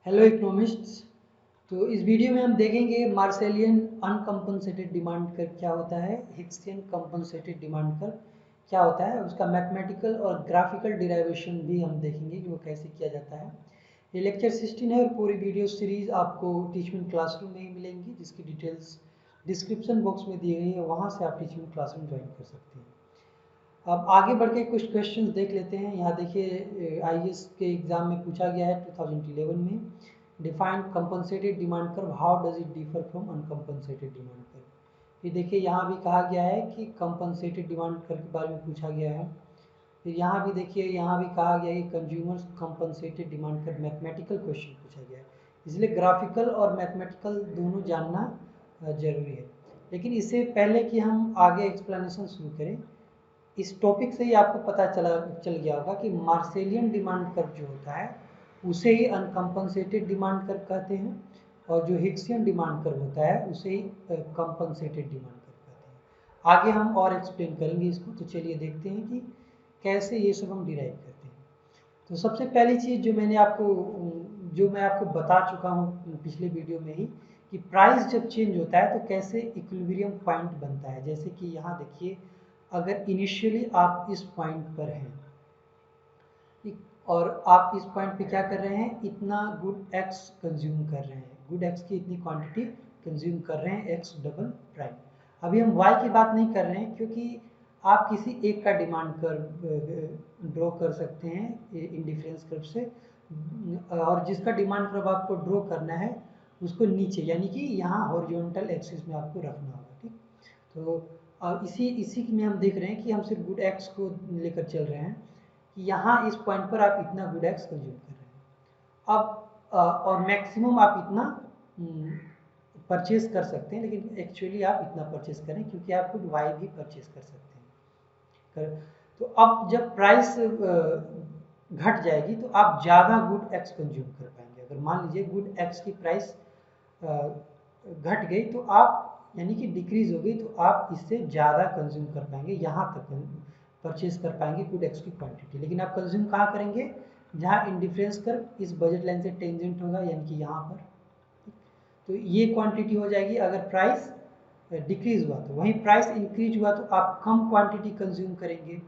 Hello economists. तो इस video में हम देखेंगे मार्सेलियन अनकम्पनसेटेड डिमांड कर्व क्या होता है, हिक्सियन कंपनसेटेड डिमांड कर्व क्या होता है, उसका मैथमेटिकल और ग्राफिकल डिराइवेशन भी हम देखेंगे कि वो कैसे किया जाता है। ये लेक्चर 16 है और पूरी वीडियो सीरीज आपको टीचमेंट क्लासरूम में ही मिलेंगी, जिसकी डिटेल्स डिस्क्रिप्शन बॉक्स में दी गई है, वहाँ से आप टीचमेंट क्लासरूम ज्वाइन कर सकते हैं। अब आगे बढ़ के कुछ क्वेश्चंस देख लेते हैं। यहाँ देखिए आईएएस के एग्जाम में पूछा गया है 2011 में, define compensated demand curve, how does it differ from uncompensated demand curve. ये देखिए यहाँ भी कहा गया है कि कंपनसेटेड डिमांड कर्व के बारे में पूछा गया है। फिर यहाँ भी देखिए, यहाँ भी कहा गया है कि consumers compensated demand curve mathematical question पूछा गया है, इसलिए ग्राफिकल और मैथमेटिकल दोनों जानना जरूरी है। लेकिन इससे पहले कि हम आगे एक्सप्लेनेशन शुरू करें, इस टॉपिक से ही आपको पता चल गया होगा कि मार्सेलियन डिमांड कर्व जो होता है उसे ही अनकम्पनसेटेड डिमांड कर्व कहते हैं, और जो हिक्सियन डिमांड कर्व होता है उसे ही कंपनसेटेड डिमांड कर्व कहते हैं। आगे हम और एक्सप्लेन करेंगे इसको, तो चलिए देखते हैं कि कैसे ये सब हम डिराइव करते हैं। तो सबसे पहली चीज़ जो मैं आपको बता चुका हूँ पिछले वीडियो में ही, कि प्राइस जब चेंज होता है तो कैसे इक्विलिब्रियम पॉइंट बनता है। जैसे कि यहाँ देखिए, अगर इनिशियली आप इस पॉइंट पर हैं और आप इस पॉइंट पे क्या कर रहे हैं, इतना गुड एक्स कंज्यूम कर रहे हैं, गुड एक्स की इतनी क्वांटिटी कंज्यूम कर रहे हैं, एक्स डबल प्राइम। अभी हम वाई की बात नहीं कर रहे हैं, क्योंकि आप किसी एक का डिमांड कर्व ड्रॉ कर सकते हैं इंडिफरेंस कर्व से, और जिसका डिमांड कर्व आपको ड्रॉ करना है उसको नीचे, यानी कि यहाँ हॉरिजॉन्टल एक्सिस में आपको रखना होगा। ठीक, तो इसी में हम देख रहे हैं कि हम सिर्फ गुड एक्स को लेकर चल रहे हैं कि यहाँ इस पॉइंट पर आप इतना गुड एक्स कंज्यूम कर रहे हैं। अब और मैक्सिमम आप इतना परचेज कर सकते हैं, लेकिन एक्चुअली आप इतना परचेज करें, क्योंकि आप खुद वाई भी परचेज कर सकते हैं। तो अब जब प्राइस घट जाएगी तो आप ज़्यादा गुड एक्स कंज्यूम कर पाएंगे। अगर मान लीजिए गुड एक्स की प्राइस घट गई तो आप, यानी कि डिक्रीज हो गई, तो आप इससे ज़्यादा कंज्यूम कर पाएंगे, यहाँ तक परचेज कर पाएंगे गुड एक्स की क्वांटिटी। लेकिन आप कंज्यूम कहाँ करेंगे, जहाँ इंडिफरेंस कर्व इस बजट लाइन से टेंजेंट होगा, यानी कि यहाँ पर। तो ये क्वांटिटी हो जाएगी अगर प्राइस डिक्रीज हुआ। तो वहीं प्राइस इंक्रीज हुआ तो आप कम क्वांटिटी कंज्यूम करेंगे,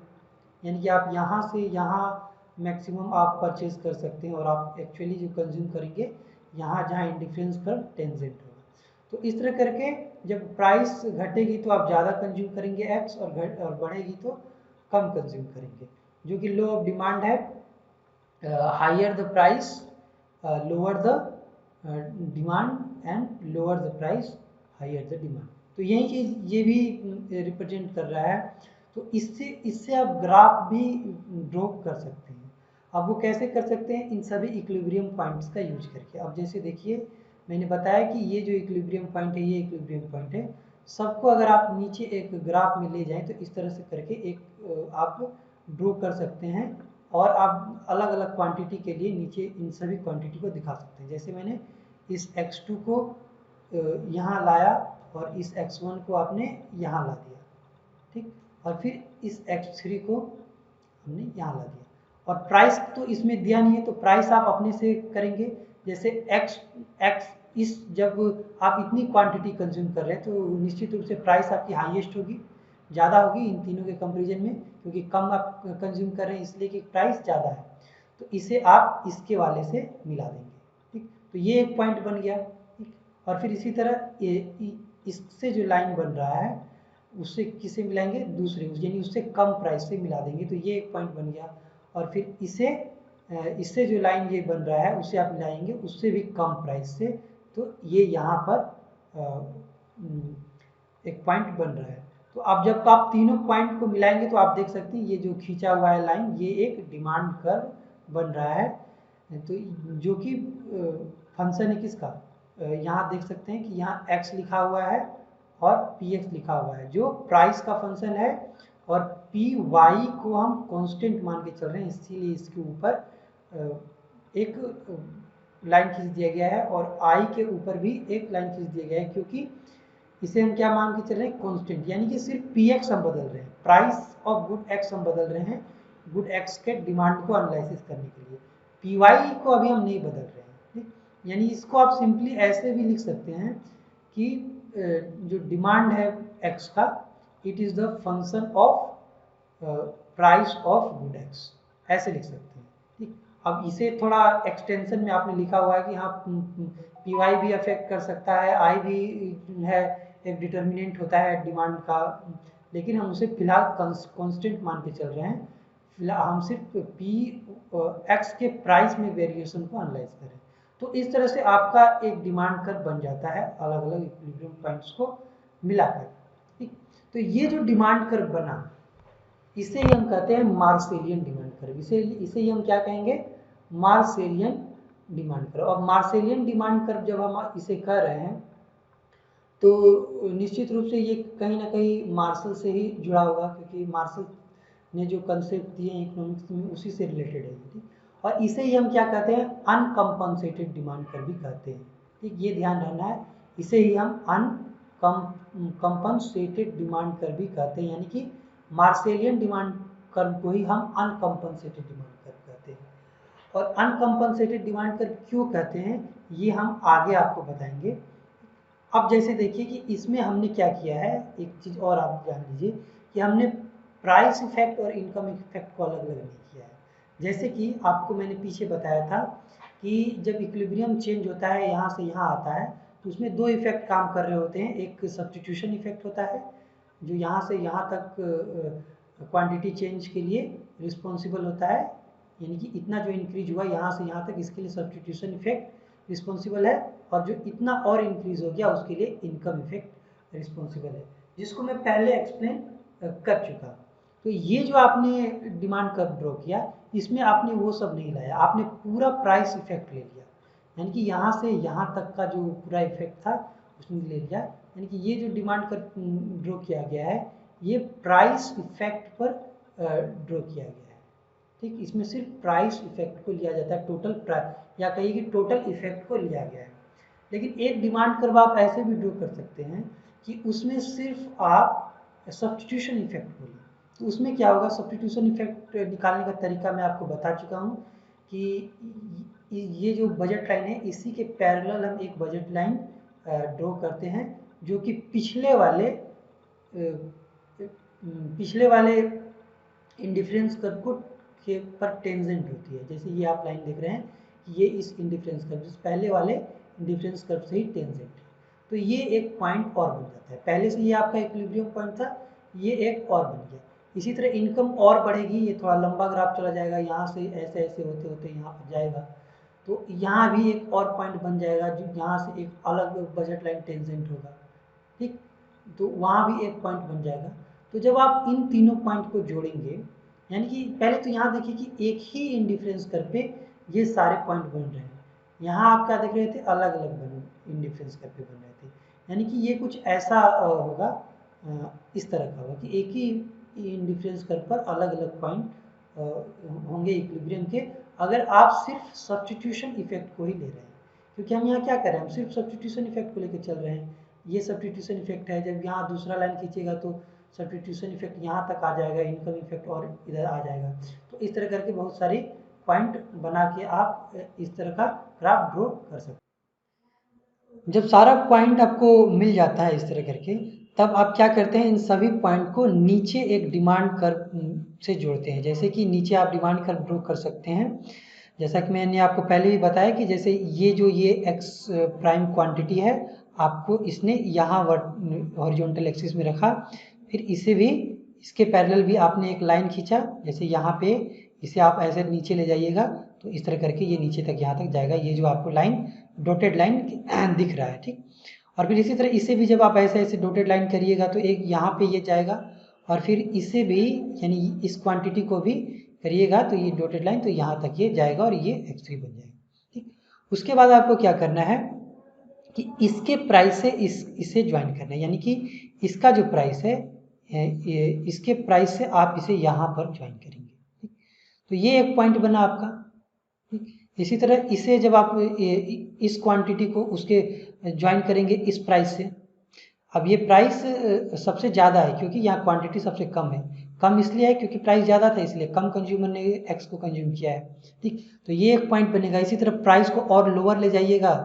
यानी कि आप यहाँ से यहाँ मैक्सिमम आप परचेज कर सकते हैं, और आप एक्चुअली जो कंज्यूम करेंगे यहाँ जहाँ इंडिफरेंस कर्व टेंजेंट होगा। तो इस तरह करके जब प्राइस घटेगी तो आप ज़्यादा कंज्यूम करेंगे एक्स, और बढ़ेगी तो कम कंज्यूम करेंगे, जो कि लॉ ऑफ डिमांड है। Higher the price lower the demand, and lower the price higher the demand. तो यही चीज़ ये भी रिप्रेजेंट कर रहा है। तो इससे आप ग्राफ भी ड्रॉ कर सकते हैं। अब वो कैसे कर सकते हैं, इन सभी इक्विलिब्रियम पॉइंट्स का यूज करके। अब जैसे देखिए, मैंने बताया कि ये जो इक्विलिब्रियम पॉइंट है, ये इक्विलिब्रियम पॉइंट है। सबको अगर आप नीचे एक ग्राफ में ले जाएं तो इस तरह से करके एक आप ड्रॉ कर सकते हैं, और आप अलग अलग क्वांटिटी के लिए नीचे इन सभी क्वांटिटी को दिखा सकते हैं। जैसे मैंने इस x2 को यहाँ लाया, और इस x1 को आपने यहाँ ला दिया, ठीक, और फिर इस x3 को हमने यहाँ ला दिया। और प्राइस तो इसमें दिया नहीं है, तो प्राइस आप अपने से करेंगे। जैसे x इस जब आप इतनी क्वांटिटी कंज्यूम कर रहे हैं तो निश्चित रूप से प्राइस आपकी हाईएस्ट होगी, ज़्यादा होगी इन तीनों के कंपेरिजन में, क्योंकि कम आप कंज्यूम कर रहे हैं इसलिए कि प्राइस ज़्यादा है। तो इसे आप इसके वाले से मिला देंगे। ठीक, तो ये एक पॉइंट बन गया। ठीक, और फिर इसी तरह इससे जो लाइन बन रहा है उससे किसे मिलाएंगे, दूसरे, यानी उससे कम प्राइस से मिला देंगे, तो ये एक पॉइंट बन गया। और फिर इससे जो लाइन ये बन रहा है उसे आप मिलाएंगे उससे भी कम प्राइस से, तो ये यहाँ पर एक पॉइंट बन रहा है। तो अब जब आप तीनों पॉइंट को मिलाएंगे तो आप देख सकते हैं ये जो खींचा हुआ है लाइन, ये एक डिमांड कर्व बन रहा है। तो जो कि फंक्शन है किसका, यहाँ देख सकते हैं कि यहाँ x लिखा हुआ है और px लिखा हुआ है, जो प्राइस का फंक्शन है, और py को हम कांस्टेंट मान के चल रहे हैं, इसीलिए इसके ऊपर एक लाइन खींच दिया गया है, और i के ऊपर भी एक लाइन खींच दिया गया है, क्योंकि इसे हम क्या मान के चल रहे हैं, कांस्टेंट, यानी कि सिर्फ px हम बदल रहे हैं, प्राइस ऑफ गुड x हम बदल रहे हैं गुड x के डिमांड को एनालिसिस करने के लिए। py को अभी हम नहीं बदल रहे हैं। ठीक, यानी इसको आप सिंपली ऐसे भी लिख सकते हैं कि जो डिमांड है एक्स का, it is the function of price of good x, ऐसे लिख सकते हैं। ठीक, अब इसे थोड़ा एक्सटेंशन में आपने लिखा हुआ है कि हाँ पी वाई भी अफेक्ट कर सकता है, आई भी है, एक डिटर्मिनेंट होता है डिमांड का, लेकिन हम उसे फिलहाल कांस्टेंट मान के चल रहे हैं। फिलहाल हम सिर्फ पी एक्स के प्राइस में वेरिएशन को एनालाइज करें। तो इस तरह से आपका एक डिमांड कर्व बन जाता है अलग अलग इक्विलिब्रियम पॉइंट्स को मिलाकर। ठीक, तो ये जो डिमांड कर्व बना, इसे ही हम कहते हैं मार्सेलियन डिमांड कर्व। इसे ही हम क्या कहेंगे, मार्सेलियन डिमांड कर्व। अब मार्सेलियन डिमांड कर्व जब हम इसे कर रहे हैं तो निश्चित रूप से ये कहीं ना कहीं मार्शल से ही जुड़ा होगा, क्योंकि मार्शल ने जो कंसेप्ट दिए हैं इकोनॉमिक्स में उसी से रिलेटेड है। ठीक, और इसे ही हम क्या कहते हैं, अनकम्पनसेटेड डिमांड कर्व भी कहते हैं। ठीक, ये ध्यान रखना है, इसे ही हम अनकम्पनसेटेड डिमांड कर्व भी कहते हैं, यानी कि मार्सेलियन डिमांड कर्व को ही हम अनकम्पनसेटेड डिमांड कर्व कहते हैं। और अनकम्पनसेटेड डिमांड कर्व क्यों कहते हैं ये हम आगे आपको बताएंगे। अब जैसे देखिए कि इसमें हमने क्या किया है, एक चीज़ और आप जान लीजिए कि हमने प्राइस इफेक्ट और इनकम इफेक्ट को अलग अलग नहीं किया है। जैसे कि आपको मैंने पीछे बताया था कि जब इक्विलिब्रियम चेंज होता है यहाँ से यहाँ आता है, तो उसमें दो इफेक्ट काम कर रहे होते हैं। एक सब्स्टिट्यूशन इफेक्ट होता है जो यहाँ से यहाँ तक क्वांटिटी चेंज के लिए रिस्पॉन्सिबल होता है, यानी कि इतना जो इंक्रीज हुआ यहाँ से यहाँ तक, इसके लिए सब्स्टिट्यूशन इफेक्ट रिस्पॉन्सिबल है। और जो इतना और इंक्रीज हो गया उसके लिए इनकम इफेक्ट रिस्पॉन्सिबल है, जिसको मैं पहले एक्सप्लेन कर चुका। तो ये जो आपने डिमांड कर्व ड्रॉ किया, इसमें आपने वो सब नहीं लाया, आपने पूरा प्राइस इफेक्ट ले लिया, यानी कि यहाँ से यहाँ तक का जो पूरा इफेक्ट था उसने ले लिया। यानी कि ये जो डिमांड कर्व ड्रॉ किया गया है ये प्राइस इफेक्ट पर ड्रॉ किया गया है। ठीक, इसमें सिर्फ प्राइस इफेक्ट को लिया जाता है, टोटल प्राइस या कहिए कि टोटल इफेक्ट को लिया गया है। लेकिन एक डिमांड कर्व आप ऐसे भी ड्रॉ कर सकते हैं कि उसमें सिर्फ आप सब्स्टिट्यूशन इफेक्ट बोलिए, तो उसमें क्या होगा, सब्स्टिट्यूशन इफेक्ट निकालने का तरीका मैं आपको बता चुका हूँ कि ये जो बजट लाइन है इसी के पैरेलल हम एक बजट लाइन ड्रॉ करते हैं जो कि पिछले वाले इंडिफरेंस कर्व को के पर टेंजेंट होती है। जैसे ये आप लाइन देख रहे हैं कि ये इस इंडिफरेंस कर्व पहले वाले इंडिफरेंस कर्व से ही टेंजेंट है, तो ये एक पॉइंट और बन जाता है। पहले से ये आपका इक्विलिब्रियम पॉइंट था, ये एक और बन गया। इसी तरह इनकम और बढ़ेगी, ये थोड़ा लंबा ग्राफ चला जाएगा, यहाँ से ऐसे ऐसे होते होते यहाँ पर जाएगा, तो यहाँ भी एक और पॉइंट बन जाएगा जो यहाँ से एक अलग बजट लाइन टेंजेंट होगा। ठीक, तो वहाँ भी एक पॉइंट बन जाएगा। तो जब आप इन तीनों पॉइंट को जोड़ेंगे, यानी कि पहले तो यहाँ देखिए कि एक ही इंडिफरेंस कर्व पे ये सारे पॉइंट बन रहे हैं, यहाँ आप क्या देख रहे थे, अलग अलग बने इंडिफरेंस कर्व पे बन रहे थे। यानी कि ये कुछ ऐसा होगा, इस तरह का होगा कि एक ही इंडिफरेंस कर्व पर अलग अलग पॉइंट होंगे इक्विलिब्रियम के, अगर आप सिर्फ सब्स्टिट्यूशन इफेक्ट को ही ले रहे हैं। क्योंकि हम यहाँ क्या कर रहे हैं, हम सिर्फ सब्स्टिट्यूशन इफेक्ट को लेकर चल रहे हैं। ये सब्स्टिट्यूशन इफेक्ट है, जब यहाँ दूसरा लाइन खींचेगा तो सब्स्टिट्यूशन इफेक्ट यहाँ तक आ जाएगा, इनकम इफेक्ट और इधर आ जाएगा। तो इस तरह करके बहुत सारे पॉइंट बना के आप इस तरह का ग्राफ ड्रॉ कर सकते हैं। जब सारा पॉइंट आपको मिल जाता है इस तरह करके, तब आप क्या करते हैं, इन सभी पॉइंट को नीचे एक डिमांड कर्व से जोड़ते हैं। जैसे कि नीचे आप डिमांड कर्व ड्रॉ कर सकते हैं, जैसा कि मैंने आपको पहले भी बताया कि जैसे ये एक्स प्राइम क्वांटिटी है, आपको इसने यहाँ हॉरिजॉन्टल एक्सिस में रखा, फिर इसे भी इसके पैरेलल भी आपने एक लाइन खींचा, जैसे यहाँ पे इसे आप ऐसे नीचे ले जाइएगा तो इस तरह करके ये नीचे तक यहाँ तक जाएगा, ये जो आपको लाइन डॉटेड लाइन दिख रहा है। ठीक, और फिर इसी तरह इसे भी जब आप ऐसे ऐसे डॉटेड लाइन करिएगा तो एक यहाँ पे ये जाएगा, और फिर इसे भी यानी इस क्वांटिटी को भी करिएगा तो ये डॉटेड लाइन तो यहाँ तक ये जाएगा और ये x3 बन जाएगा। ठीक, उसके बाद आपको क्या करना है कि इसके प्राइस से इसे ज्वाइन करना है, यानी कि इसका जो प्राइस है इसके प्राइस से आप इसे यहाँ पर ज्वाइन करेंगे। ठीक, तो ये एक पॉइंट बना आपका। ठीक, इसी तरह इसे जब आप इस क्वांटिटी को उसके ज्वाइन करेंगे इस प्राइस से, अब ये प्राइस सबसे ज़्यादा है क्योंकि यहाँ क्वांटिटी सबसे कम है, कम इसलिए है क्योंकि प्राइस ज़्यादा था, इसलिए कम कंज्यूमर ने एक्स को कंज्यूम किया है। ठीक, तो ये एक पॉइंट बनेगा। इसी तरह प्राइस को और लोअर ले जाइएगा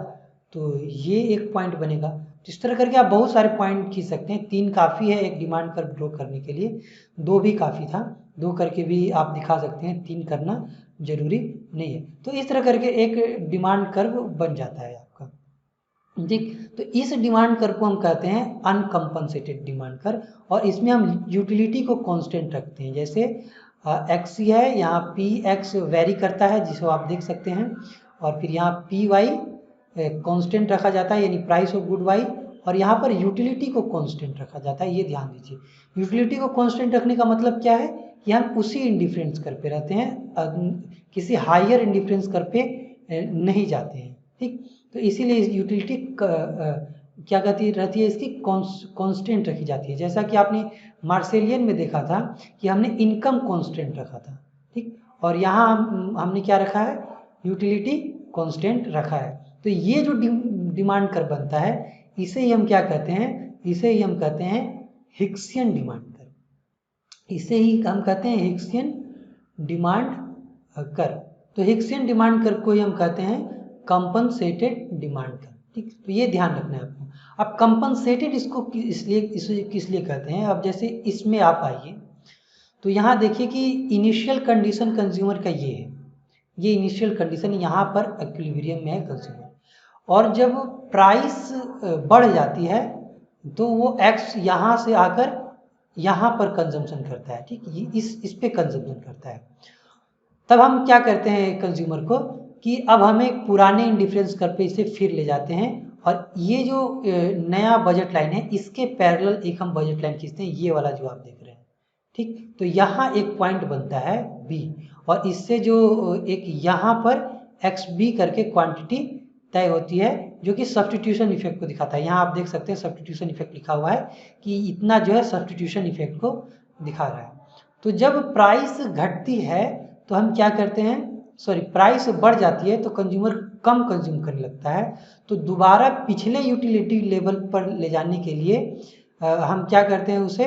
तो ये एक पॉइंट बनेगा। तो इस तरह करके आप बहुत सारे पॉइंट खींच सकते हैं। 3 काफ़ी है एक डिमांड कर्व ड्रॉ करने के लिए, 2 भी काफ़ी था, 2 करके भी आप दिखा सकते हैं, 3 करना जरूरी नहीं है। तो इस तरह करके एक डिमांड कर्व बन जाता है आपका। ठीक, तो इस डिमांड कर्व को हम कहते हैं अनकम्पनसेटेड डिमांड कर्व, और इसमें हम यूटिलिटी को कांस्टेंट रखते हैं। जैसे एक्स है, यहाँ पी एक्स वेरी करता है जिसको आप देख सकते हैं, और फिर यहाँ पी वाई कांस्टेंट रखा जाता है, यानी प्राइस ऑफ गुड वाई, और यहाँ पर यूटिलिटी को कांस्टेंट रखा जाता है। ये ध्यान दीजिए, यूटिलिटी को कांस्टेंट रखने का मतलब क्या है कि हम उसी इंडिफरेंस कर पे रहते हैं, किसी हायर इंडिफरेंस कर पे नहीं जाते हैं। ठीक, तो इसीलिए यूटिलिटी क्या कहती रहती है, इसकी कांस्टेंट रखी जाती है। जैसा कि आपने मार्सेलियन में देखा था कि हमने इनकम कांस्टेंट रखा था। ठीक, और यहाँ हमने क्या रखा है, यूटिलिटी कांस्टेंट रखा है। तो ये जो डिमांड कर्व बनता है, इसे ही हम क्या कहते हैं, इसे ही हम कहते हैं हिक्सियन डिमांड कर्व। इसे ही हम कहते हैं हिक्सियन डिमांड कर्व। तो हिक्सियन डिमांड कर्व को ही हम कहते हैं कंपनसेटेड डिमांड कर्व। ठीक, तो ये ध्यान रखना है आपको। अब कंपनसेटेड इसको इसलिए किस लिए कहते हैं, अब जैसे इसमें आप आइए तो यहाँ देखिए कि इनिशियल कंडीशन कंज्यूमर का ये है, ये इनिशियल कंडीशन यहाँ पर इक्विलिब्रियम में है कंज्यूमर, और जब प्राइस बढ़ जाती है तो वो एक्स यहाँ से आकर यहाँ पर कंजम्पशन करता है। ठीक, इस पे कंजम्पशन करता है। तब हम क्या करते हैं कंज्यूमर को कि अब हमें पुराने इंडिफरेंस कर पे इसे फिर ले जाते हैं, और ये जो नया बजट लाइन है इसके पैरेलल एक हम बजट लाइन खींचते हैं, ये वाला जो आप देख रहे हैं। ठीक, तो यहाँ एक पॉइंट बनता है बी, और इससे जो एक यहाँ पर एक्स बी करके क्वांटिटी तय होती है, जो कि सब्स्टिट्यूशन इफेक्ट को दिखाता है। यहाँ आप देख सकते हैं सब्स्टिट्यूशन इफेक्ट लिखा हुआ है कि इतना जो है सब्स्टिट्यूशन इफेक्ट को दिखा रहा है। तो जब प्राइस घटती है तो हम क्या करते हैं, सॉरी प्राइस बढ़ जाती है तो कंज्यूमर कम कंज्यूम करने लगता है, तो दोबारा पिछले यूटिलिटी लेवल पर ले जाने के लिए हम क्या करते हैं, उसे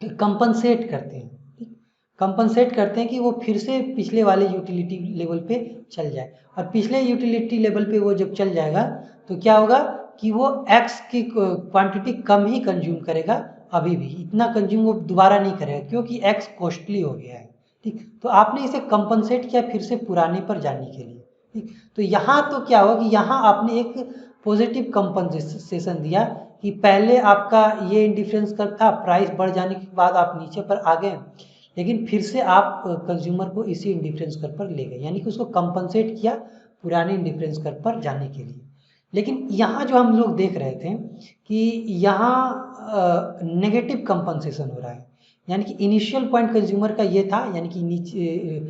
कंपनसेट करते हैं। कंपनसेट करते हैं कि वो फिर से पिछले वाले यूटिलिटी लेवल पे चल जाए, और पिछले यूटिलिटी लेवल पे वो जब चल जाएगा तो क्या होगा कि वो एक्स की क्वांटिटी कम ही कंज्यूम करेगा, अभी भी इतना कंज्यूम वो दोबारा नहीं करेगा क्योंकि एक्स कॉस्टली हो गया है। ठीक, तो आपने इसे कंपनसेट किया फिर से पुराने पर जाने के लिए। ठीक, तो यहाँ तो क्या हुआ कि यहाँ आपने एक पॉजिटिव कंपनसेशन दिया कि पहले आपका ये इंडिफरेंस कर्व था, प्राइस बढ़ जाने के बाद आप नीचे पर आ गए, लेकिन फिर से आप कंज्यूमर को इसी इंडिफरेंस कर्व पर ले गए, यानी कि उसको कंपनसेट किया पुराने इंडिफरेंस कर्व पर जाने के लिए। लेकिन यहाँ जो हम लोग देख रहे थे कि यहाँ नेगेटिव कंपनसेशन हो रहा है, यानी कि इनिशियल पॉइंट कंज्यूमर का ये था, यानी कि नीचे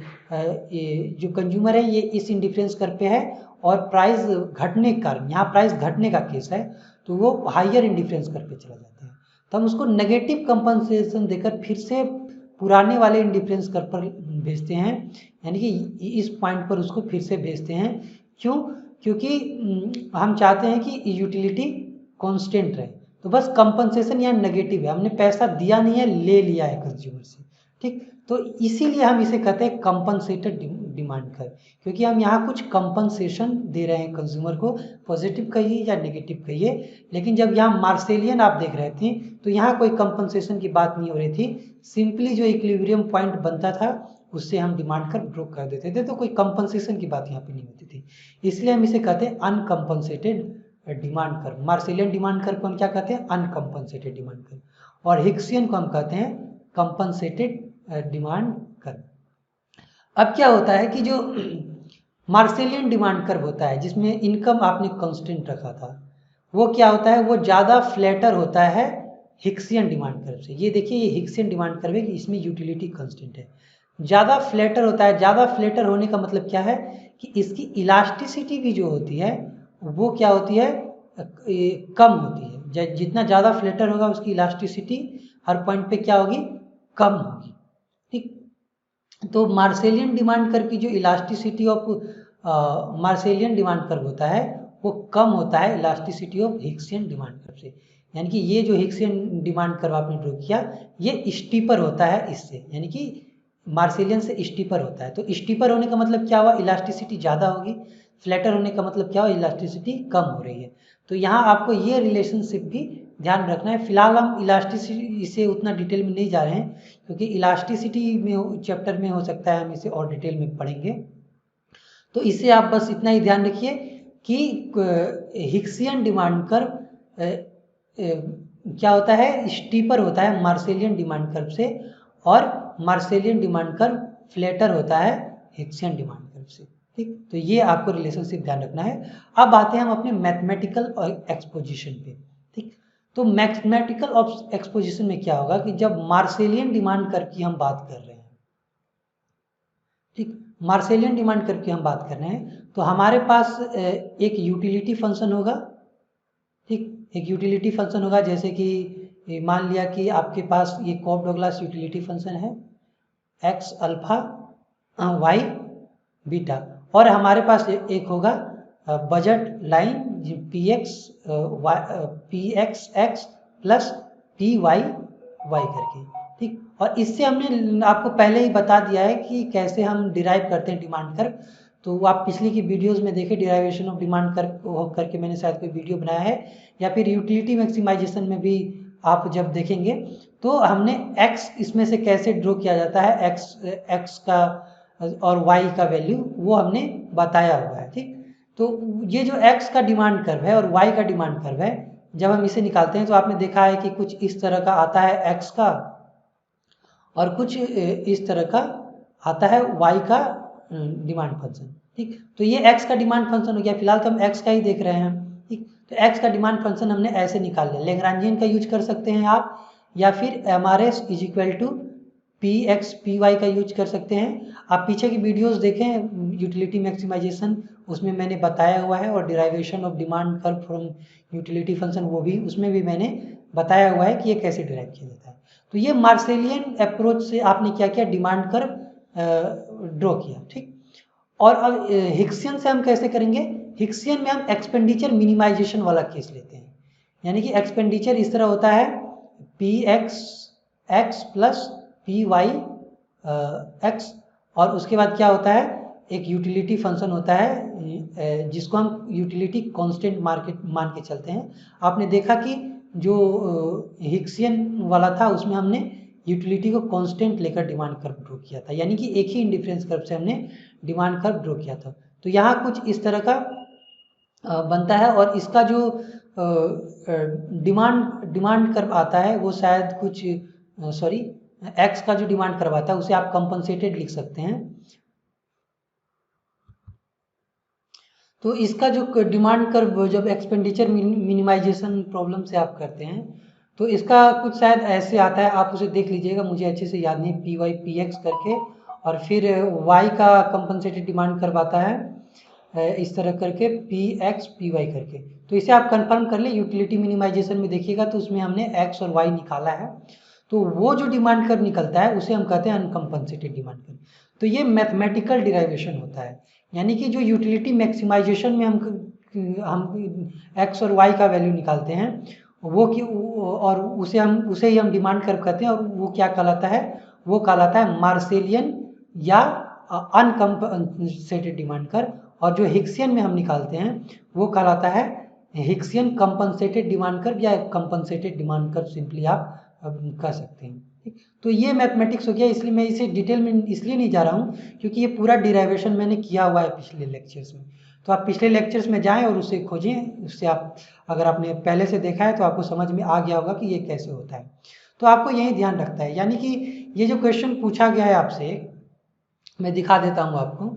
जो कंज्यूमर है ये इस इंडिफरेंस कर्व पे है, और प्राइस घटने के कारण, यहाँ प्राइस घटने का केस है, तो वो हायर इंडिफरेंस कर्व पे चला जाता है। तो हम उसको नेगेटिव कंपनसेशन देकर फिर से पुराने वाले इंडिफरेंस कर्व पर भेजते हैं, यानी कि इस पॉइंट पर उसको फिर से भेजते हैं। क्यों? क्योंकि हम चाहते हैं कि यूटिलिटी कांस्टेंट रहे, तो बस कंपनसेशन यहाँ नेगेटिव है, हमने पैसा दिया नहीं है, ले लिया है कंज्यूमर से। ठीक, तो इसीलिए हम इसे कहते हैं कंपनसेटेड डिमांड कर्व, क्योंकि हम यहाँ कुछ कंपनसेशन दे रहे हैं कंज्यूमर को, पॉजिटिव कहिए या नेगेटिव कहिए। लेकिन जब यहाँ मार्सेलियन आप देख रहे थे तो यहाँ कोई कंपनसेशन की बात नहीं हो रही थी, सिंपली जो इक्विलिब्रियम पॉइंट बनता था उससे हम डिमांड कर्व ड्रॉ कर देते थे, तो कोई कंपनसेशन की बात यहाँ पे नहीं होती थी। इसलिए हम इसे कहते हैं अनकम्पनसेटेड डिमांड कर्व। मार्सेलियन डिमांड कर्व को हम क्या कहते हैं, अनकम्पनसेटेड डिमांड कर्व, और हिक्सियन को हम कहते हैं कंपनसेटेड डिमांड कर्व। अब क्या होता है कि जो मार्सेलियन डिमांड कर्व होता है जिसमें इनकम आपने कांस्टेंट रखा था, वो क्या होता है, वो ज़्यादा फ्लैटर होता है हिक्सियन डिमांड कर्व से। ये देखिए ये हिक्सियन डिमांड कर्व है कि इसमें यूटिलिटी कांस्टेंट है, ज़्यादा फ्लैटर होता है। ज़्यादा फ्लैटर होने का मतलब क्या है कि इसकी इलास्टिसिटी भी जो होती है वो क्या होती है, कम होती है। जितना ज़्यादा फ्लैटर होगा उसकी इलास्टिसिटी हर पॉइंट पे क्या होगी, कम होगी। ठीक, तो मार्सेलियन डिमांड कर्व की जो इलास्टिसिटी ऑफ मार्सेलियन डिमांड कर्व होता है वो कम होता है elasticity of Hicksian demand curve से। यानी कि ये जो हिक्सियन डिमांड कर्व आपने ड्रॉ किया ये स्टीपर होता है इससे, यानी कि मार्सेलियन से स्टीपर होता है। तो स्टीपर होने का मतलब क्या हुआ, इलास्टिसिटी ज़्यादा होगी, फ्लैटर होने का मतलब क्या हुआ, इलास्टिसिटी कम हो रही है। तो यहाँ आपको ये रिलेशनशिप भी ध्यान रखना है। फिलहाल हम इलास्टिसिटी इसे उतना डिटेल में नहीं जा रहे हैं, क्योंकि इलास्टिसिटी में चैप्टर में हो सकता है हम इसे और डिटेल में पढ़ेंगे। तो इससे आप बस इतना ही ध्यान रखिए कि हिक्सियन डिमांड कर्व क्या होता है, स्टीपर होता है मार्सेलियन डिमांड कर्व से, और मार्सेलियन डिमांड कर्व फ्लैटर होता है हिक्सियन डिमांड कर्व से। ठीक, तो ये आपको रिलेशनशिप ध्यान रखना है। अब आते हैं हम अपने मैथमेटिकल एक्सपोजिशन पे। ठीक, तो मैथमेटिकल एक्सपोजिशन में क्या होगा कि जब मार्सेलियन डिमांड कर्व की हम बात कर रहे हैं, ठीक, मार्सेलियन डिमांड कर्व की हम बात कर रहे हैं, तो हमारे पास एक यूटिलिटी फंक्शन होगा। ठीक, एक यूटिलिटी फंक्शन होगा, जैसे कि मान लिया कि आपके पास ये कॉफ डॉगलास यूटिलिटी फंक्शन है, एक्स अल्फा वाई बीटा, और हमारे पास एक होगा budget line p x x plus p y y करके। ठीक, और इससे हमने आपको पहले ही बता दिया है कि कैसे हम डिराइव करते हैं डिमांड कर्व। तो आप पिछली की वीडियोस में देखें, डिराइवेशन ऑफ डिमांड कर्व करके मैंने शायद कोई वीडियो बनाया है, या फिर यूटिलिटी मैक्सिमाइजेशन में भी आप जब देखेंगे तो हमने x इसमें से कैसे ड्रॉ किया जाता है, x का और y का वैल्यू वो हमने बताया हुआ है। ठीक, तो ये जो x का डिमांड कर्व है और y का डिमांड कर्व है, जब हम इसे निकालते हैं तो आपने देखा है कि कुछ इस तरह का आता है x का, और कुछ इस तरह का आता है y का डिमांड फंक्शन। ठीक, तो ये x का डिमांड फंक्शन हो गया, फिलहाल तो हम x का ही देख रहे हैं। ठीक, तो x का डिमांड फंक्शन हमने ऐसे निकाल लिया। लैग्रांजियन का यूज कर सकते हैं आप, या फिर MRS is equal to p x p y का यूज कर सकते हैं। आप पीछे की वीडियोस देखें यूटिलिटी मैक्सिमाइजेशन, उसमें मैंने बताया हुआ है, और derivation of demand curve from utility function वो भी, उसमें भी मैंने बताया हुआ है कि ये कैसे डिराइव किया जाता है। तो ये मार्सेलियन अप्रोच से आपने क्या किया, डिमांड कर्व ड्रॉ किया। ठीक, और अब हिक्सियन से हम कैसे करेंगे, हिक्सियन में हम एक्सपेंडिचर मिनिमाइजेशन वाला केस लेते हैं। यानी कि एक्सपेंडिचर इस तरह होता है, p x x plus p y x, और उसके बाद क्या होता है, एक यूटिलिटी फंक्शन होता है जिसको हम यूटिलिटी कांस्टेंट मान के चलते हैं। आपने देखा कि जो हिक्सियन वाला था उसमें हमने यूटिलिटी को कांस्टेंट लेकर डिमांड कर्व ड्रॉ किया था, यानी कि एक ही इंडिफरेंस कर्व से हमने डिमांड कर्व ड्रॉ किया था। तो यहाँ कुछ इस तरह का बनता है, और इसका जो डिमांड कर्व आता है वो शायद कुछ सॉरी एक्स का जो डिमांड कर्व आता है उसे आप कंपनसेटेड लिख सकते हैं। तो इसका जो डिमांड कर्व जब एक्सपेंडिचर मिनिमाइजेशन प्रॉब्लम से आप करते हैं तो इसका कुछ शायद ऐसे आता है, आप उसे देख लीजिएगा, मुझे अच्छे से याद नहीं, पी वाई पी एक्स करके, और फिर वाई का कंपनसेटेड डिमांड कर्व आता है इस तरह करके पी एक्स पी वाई करके। तो इसे आप कंफर्म कर ले, यूटिलिटी मिनिमाइजेशन में देखिएगा तो उसमें हमने एक्स और वाई निकाला है। तो वो जो डिमांड कर्व निकलता है उसे हम कहते हैं अनकम्पनसेटेड डिमांड कर्व। तो ये मैथमेटिकल डिराइवेशन होता है, यानी कि जो यूटिलिटी मैक्सिमाइजेशन में हम एक्स और वाई का वैल्यू निकालते हैं वो कि, और उसे ही हम डिमांड कर्व कहते हैं, और वो क्या कहलाता है, वो कहलाता है मार्सेलियन या अनकम्पनसेटेड डिमांड कर्व। और जो हिक्सियन में हम निकालते हैं वो कहलाता है हिक्सियन कंपनसेटेड डिमांड कर्व, या कंपनसेटेड डिमांड कर्व सिंपली आप कह सकते हैं। ठीक, तो ये मैथमेटिक्स हो गया, इसलिए मैं इसे डिटेल में इसलिए नहीं जा रहा हूँ क्योंकि ये पूरा डिराइवेशन मैंने किया हुआ है पिछले लेक्चर्स में। तो आप पिछले लेक्चर्स में जाएं और उसे खोजें, उससे आप अगर आपने पहले से देखा है तो आपको समझ में आ गया होगा कि ये कैसे होता है। तो आपको यही ध्यान रखता है, यानी कि ये जो क्वेश्चन पूछा गया है आपसे, मैं दिखा देता हूँ आपको।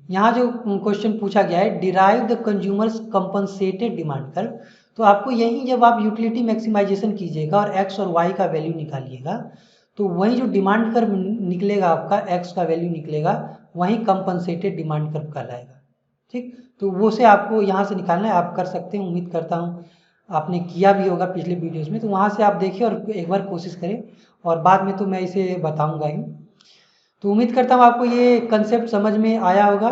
यहाँ जो क्वेश्चन पूछा गया है, derive the consumers compensated demand curve, तो आपको यही जब आप यूटिलिटी मैक्सिमाइजेशन कीजिएगा और एक्स और वाई का वैल्यू निकालिएगा तो वही जो डिमांड कर्व निकलेगा आपका, एक्स का वैल्यू निकलेगा, वही कंपनसेटेड डिमांड कर्व कहलाएगा। ठीक, तो वो से आपको यहाँ से निकालना है, आप कर सकते हैं, उम्मीद करता हूँ आपने किया भी होगा पिछले वीडियोस में। तो वहाँ से आप देखिए और एक बार कोशिश करें, और बाद में तो मैं इसे बताऊँगा ही। तो उम्मीद करता हूँ आपको ये कंसेप्ट समझ में आया होगा।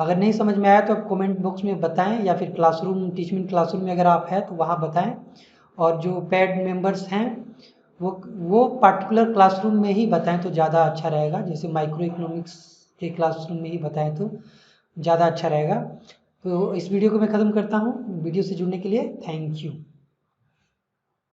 अगर नहीं समझ में आया तो आप कमेंट बॉक्स में बताएं, या फिर क्लासरूम टीचमेंट क्लासरूम में अगर आप हैं तो वहाँ बताएं। और जो पेड मेंबर्स हैं वो पार्टिकुलर क्लासरूम में ही बताएं तो ज़्यादा अच्छा रहेगा, जैसे माइक्रो इकोनॉमिक्स के क्लासरूम में ही बताएं तो ज़्यादा अच्छा रहेगा। तो इस वीडियो को मैं ख़त्म करता हूँ। वीडियो से जुड़ने के लिए थैंक यू।